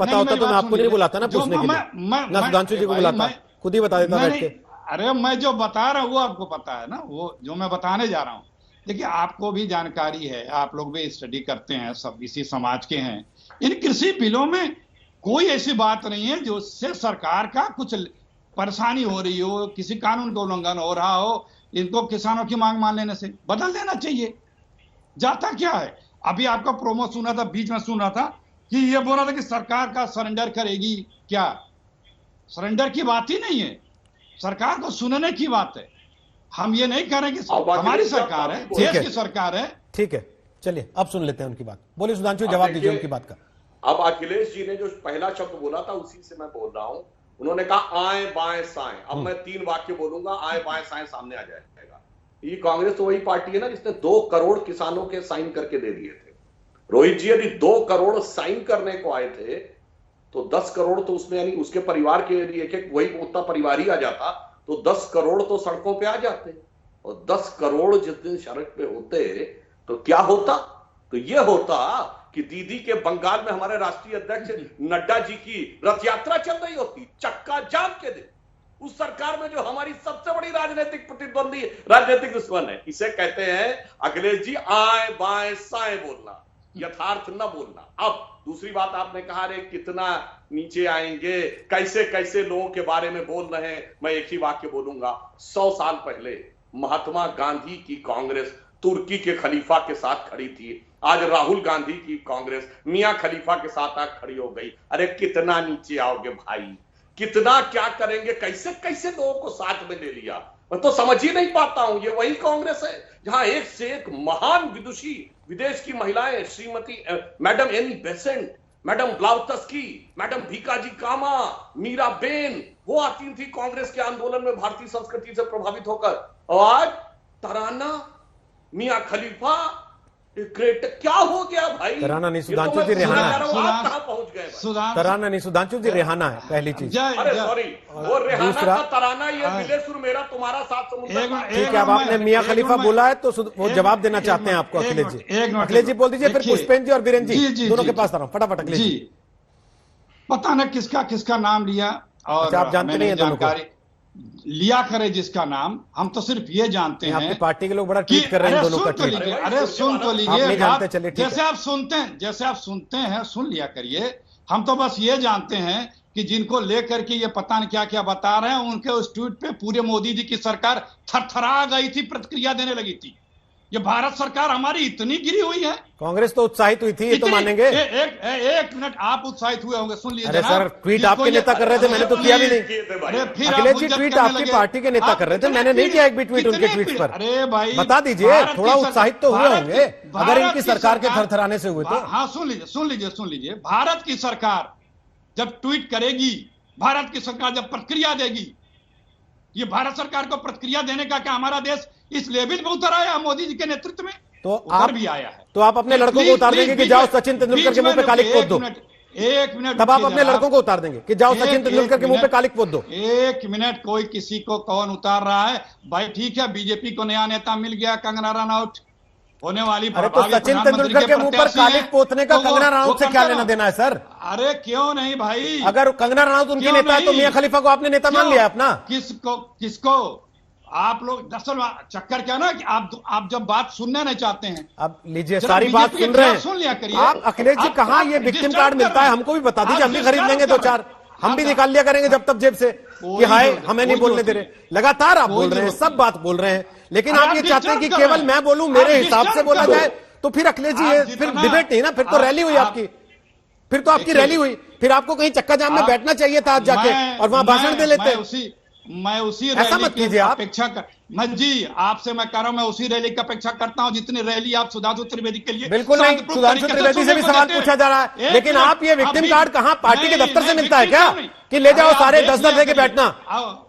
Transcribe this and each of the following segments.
पता होता तो मैं आपको नहीं बुलाता ना पूछने के लिए, ना सुधांशु जी को बुलाता, खुद ही बता देता बैठ के। अरे मैं जो बता रहा हूँ वो आपको पता है ना, वो जो मैं बताने जा रहा हूँ। देखिए आपको भी जानकारी है, आप लोग भी स्टडी करते हैं, सब इसी समाज के हैं। इन कृषि बिलों में कोई ऐसी बात नहीं है जो उससे सरकार का कुछ परेशानी हो रही हो, किसी कानून का उल्लंघन हो रहा हो। इनको किसानों की मांग मान लेने से बदल देना चाहिए। जाता क्या है, अभी आपका प्रोमो सुना था, बीच में सुन रहा था कि ये बोल रहा था कि सरकार का सरेंडर करेगी। क्या सरेंडर की बात ही नहीं है, सरकार को सुनने की बात है। हम ये नहीं कह रहे कि हमारी सरकार है, देश की सरकार है। ठीक है, चलिए अब सुन लेते हैं उनकी बात। बोलिए सुधांशु, जवाब दीजिए उनकी बात का। अब अखिलेश जी ने जो पहला शब्द बोला था उसी से मैं बोल रहा हूं। उन्होंने कहा आए बाएं साएं। अब मैं 3 वाक्य बोलूंगा, आए बाएं साएं सामने आ जाएगा। ये कांग्रेस तो वही पार्टी है ना जिसने 2 करोड़ किसानों के साइन करके दे दिए थे। रोहित जी यदि 2 करोड़ साइन करने को आए थे तो 10 करोड़ तो उसमें, यानी उसके परिवार के लिए एक वही उतना परिवार ही आ जाता तो 10 करोड़ तो सड़कों पे आ जाते। और 10 करोड़ जिस दिन सड़क पे होते तो क्या होता? तो ये होता कि दीदी के बंगाल में हमारे राष्ट्रीय अध्यक्ष नड्डा जी की रथ यात्रा चल रही होती, चक्का जाम के दिन। उस सरकार में जो हमारी सबसे बड़ी राजनीतिक प्रतिद्वंदी, राजनीतिक दुश्मन है, इसे कहते हैं अखिलेश जी आए बाएं साएं बोलना, यथार्थ न बोलना। अब दूसरी बात आपने कहा, रे कितना नीचे आएंगे, कैसे कैसे लोगों के बारे में बोल रहे हैं। मैं एक ही वाक्य बोलूंगा, 100 साल पहले महात्मा गांधी की कांग्रेस तुर्की के खलीफा के साथ खड़ी थी। आज राहुल गांधी की कांग्रेस मियां खलीफा के साथ आज खड़ी हो गई। अरे कितना नीचे आओगे भाई, कितना क्या करेंगे, कैसे कैसे लोगों को साथ में ले लिया, मैं तो समझ ही नहीं पाता हूं। ये वही कांग्रेस है जहां एक से एक महान विदुषी, विदेश की महिलाएं, Shrimati madam Annie Besant, madam Blavatsky, madam Bhikaji Cama, Mira Ben, वो आती थी कांग्रेस के आंदोलन में भारतीय संस्कृति से प्रभावित होकर। और आज तराना, मियां खलीफा, क्या हो गया भाई? तराना नहीं सुधांशु जी, रेहाना है। कहां पहुंच गए? तराना नहीं सुधांशु जी, रेहाना है पहली चीज। अरे सॉरी, वो रेहाना का तराना, ये मिले सुर मेरा तुम्हारा साथ समुद्र। ठीक है, अब आपने मियां खलीफा बोला है तो वो जवाब देना चाहते हैं आपको अखिलेश जी। अखिलेश जी बोल दीजिए, फिर पुष्पेंद्र जी और बीरेन जी दोनों के पास आ रहा हूं, फटाफट अखिलेश जी। पता न किसका किसका नाम लिया और आप जानते नहीं है जानकारी लिया करे जिसका नाम, हम तो सिर्फ ये जानते हैं। आपकी पार्टी के लोग बड़ा ट्वीट कर रहे हैं दोनों का ट्वीट। अरे सुन तो लीजिए, जैसे आप सुनते हैं सुन लिया करिए। हम तो बस ये जानते हैं कि जिनको लेकर के ये पता नहीं क्या क्या बता रहे हैं, उनके उस ट्वीट पे पूरे मोदी जी की सरकार थरथरा गई थी, प्रतिक्रिया देने लगी थी। ये भारत सरकार हमारी इतनी गिरी हुई है। कांग्रेस तो उत्साहित हुई थी, ये तो मानेंगे। एक मिनट, आप उत्साहित हुए होंगे, सुन लीजिए। अरे सर, ट्वीट आपके नेता कर रहे थे, मैंने तो किया भी नहीं। अखिलेश जी ट्वीट आपकी पार्टी के नेता कर रहे थे, मैंने नहीं किया एक भी ट्वीट उनके ट्वीट पर। अरे भाई बता दीजिए, थोड़ा उत्साहित तो हुए होंगे अगर इनकी सरकार के थरथराने से हुए तो। हाँ सुन लीजिए। भारत की सरकार जब ट्वीट करेगी, भारत की सरकार जब प्रतिक्रिया देगी, ये भारत सरकार को प्रतिक्रिया देने का क्या हमारा देश इस लेवल में उतर आया मोदी जी के नेतृत्व में? तो आप भी आया है। तो आप अपने लड़कों को उतार देंगे कि जाओ सचिन तेंदुलकर के मुंह पे कालिक पोत दो। एक मिनट, तब आप अपने लड़कों को उतार देंगे कि जाओ सचिन तेंदुलकर के मुंह पे कालिक पोत दो। एक मिनट, कोई किसी को कौन उतार रहा है भाई? ठीक है, बीजेपी को नया नेता मिल गया, कंगना रनौत होने वाली। अरे तो सचिन तेंदुलकर के मुंह पर कालिक पोतने का कंगना रनौत से क्या लेना देना है सर? अरे क्यों नहीं भाई, अगर कंगना रनौत उनकी नेता है तो मियां खलीफा को आपने नेता मान लिया अपना। किसको आप लोग, दरअसल चक्कर क्या ना कि आप जब बात सुनना नहीं चाहते हैं। अब लीजिए, सारी बात सुन रहे हैं, सुन लिया करिए। आप अखिलेश जी कहाँ ये विक्टिम कार्ड मिलता है, हमको भी बता दीजिए, हम भी खरीद लेंगे 2-4, हम भी निकाल लिया करेंगे जब तब जेब से कि हाय हमें नहीं बोलने दे रहे। लगातार आप बोल रहे हैं, सब बात बोल रहे हैं, लेकिन आप ये चाहते हैं कि केवल मैं बोलूं, मेरे हिसाब से बोला जाए। तो फिर अखिलेश जी ये फिर डिबेट नहीं ना, फिर तो रैली हुई आपकी, फिर तो आपकी रैली हुई, फिर आपको कहीं चक्का जाम में बैठना चाहिए था आज जाके और वहां भाषण दे लेते। मैं उसी ऐसा मत कीजिए आप। अपेक्षा कर जी, आपसे मैं कह रहा हूं, मैं उसी रैली की अपेक्षा करता हूं जितनी रैली आप सुधांशु त्रिवेदी के लिए। बिल्कुल नहीं, सुधांशु त्रिवेदी से भी सवाल पूछा जा रहा है, लेकिन आप ये विक्टिम कार्ड कहां पार्टी के दफ्तर से मिलता है क्या कि ले जाओ सारे 10-10 लेके बैठना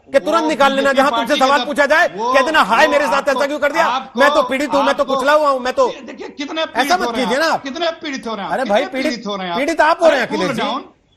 कि तुरंत निकाल लेना, जहां तुमसे सवाल पूछा जाए कह देना हाय मेरे साथ ऐसा क्यों कर दिया, मैं तो पीड़ित हूं, मैं तो कुचला हुआ हूं, मैं तो। देखिए कितने ऐसा मत कीजिए ना, कितने पीड़ित हो रहे हैं। अरे भाई पीड़ित हो रहे हैं, पीड़ित आप हो रहे हैं अखिलेश जी।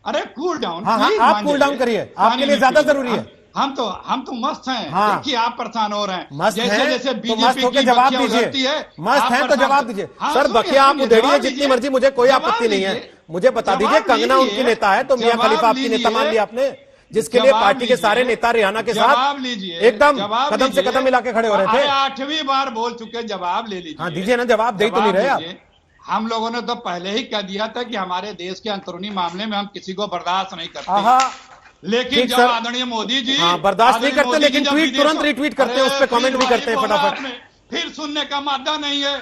अरे कूल डाउन, हाँ आप कूल डाउन करिए, आपके लिए ज्यादा जरूरी है। हम तो मस्त हैं। हाँ। देखिए आप परेशान हो रहे हैं, मस्त जैसे हैं जैसे तो बीजेपी मस्त होकर की जवाब बत्तियां उजलती दीजिए। है, मस्त आप हैं तो परेशान जवाब हो- दीजिए। हाँ, सर सुनिए, बखिया आप सुनिए, उधेड़िए जवाब जितनी लीजिए। मर्जी, मुझे कोई जवाब आपत्ति नहीं है। लीजिए। मुझे बता दीजिए जवाब कंगना लीजिए। उनकी नेता है तो मियां जवाब खलीफा आपकी नेता मान लीजिए। लिया आपने, जिसके लिए जवाब पार्टी के सारे लीजिए। नेता रिहाना के जवाब साथ लीजिए। एकदम जवाब कदम से लीजिए। कदम मिला के खड़े हो रहे थे। अरे 8वीं बार बोल चुके, जवाब ले लीजिए। हाँ दीजिए ना जवाब, दे ही तो नहीं रहे आप। लीजिए। हम लोगों ने तो पहले ही कह दिया था कि हमारे देश के अंदरूनी मामले में हम किसी को बर्दाश्त नहीं करते। आहा, लेकिन ठीक जब सर। आदरणीय मोदी जी हाँ, बर्दाश्त नहीं आदरणीय करते, मोदी जी लेकिन जब ट्वीट तुरंत विदेशों- रिट्वीट करते हैं, अरे उस पे फिर कमेंट भी वही करते हैं बोला फटाफट। आपने, फिर सुनने का मादा नहीं है।